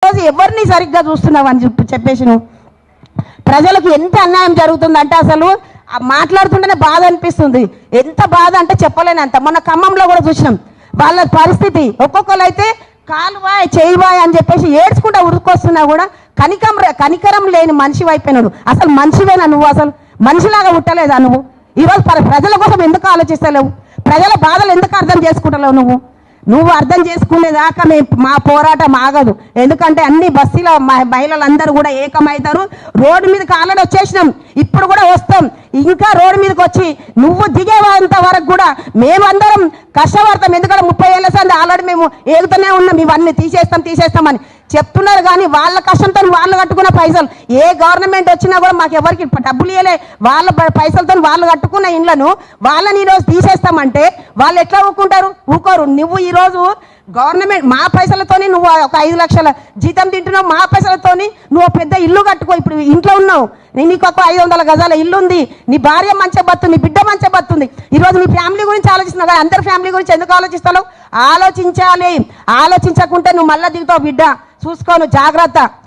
ఈరోజు ఎవరిని సరిగ్గా చూస్తున్నావు అని చెప్పేసి నువ్వు ప్రజలకు ఎంత అన్యాయం జరుగుతుందంటే అసలు మాట్లాడుతుంటేనే బాధ అనిపిస్తుంది. ఎంత బాధ అంటే చెప్పలేనంత. మొన్న ఖమ్మంలో కూడా చూసినాం వాళ్ళ పరిస్థితి. ఒక్కొక్కరు అయితే కాలువాయ్ చేయవాయ్ అని చెప్పేసి ఏడ్చుకుంటా ఉరుకొస్తున్నా కూడా కనికరం లేని మనిషి అయిపోయినాడు. అసలు మనిషివేనా నువ్వు? అసలు మనిషిలాగా ఉట్టలేదా నువ్వు? ఈరోజు ప్రజల కోసం ఎందుకు ఆలోచిస్తలేవు? ప్రజల బాధలు ఎందుకు అర్థం చేసుకుంటలేవు? నువ్వు అర్థం చేసుకునేదాకా మా పోరాటం ఆగదు. ఎందుకంటే అన్ని బస్తీల మహిళలందరూ కూడా ఏకమవుతారు. రోడ్డు మీదకి ఆల్రెడీ వచ్చేసినాం, ఇప్పుడు కూడా వస్తాం. ఇంకా రోడ్డు మీదకి వచ్చి నువ్వు దిగేంత వరకు కూడా మేమందరం కష్టపడతాం. ఎందుకంటే 30 ఏళ్ళ సంది ఆల్రెడీ మేము ఏగుతూనే ఉన్నాం. ఇవన్నీ తీసేస్తామని చెప్తున్నారు. కానీ వాళ్ళ కష్టంతో వాళ్ళు కట్టుకున్న పైసలు, ఏ గవర్నమెంట్ వచ్చినా కూడా మాకు ఎవరికి డబ్బులు ఇవ్వలే. వాళ్ళ పైసలతో వాళ్ళు కట్టుకున్న ఇండ్లను వాళ్ళని ఈరోజు తీసేస్తామంటే వాళ్ళు ఎట్లా ఊరుకోరు. నువ్వు ఈరోజు గవర్నమెంట్ మా పైసలతోని నువ్వు ఒక 5 లక్షల జీతం తింటున్నావు. మా పైసలతోని నువ్వు పెద్ద ఇల్లు కట్టుకో. ఇప్పుడు ఇంట్లో ఉన్నావు, నీకు ఒక 500 గజాల ఇల్లు ఉంది. నీ భార్య మంచిగా బతుంది, నీ బిడ్డ మంచిగా బతుంది. ఈరోజు నీ ఫ్యామిలీ గురించి ఆలోచిస్తున్నావు కదా, అందరి ఫ్యామిలీ గురించి ఎందుకు ఆలోచిస్తావు? ఆలోచించాలి. ఆలోచించకుంటే నువ్వు మళ్ళీ దిగుతావు బిడ్డ. చూసుకోను, జాగ్రత్త.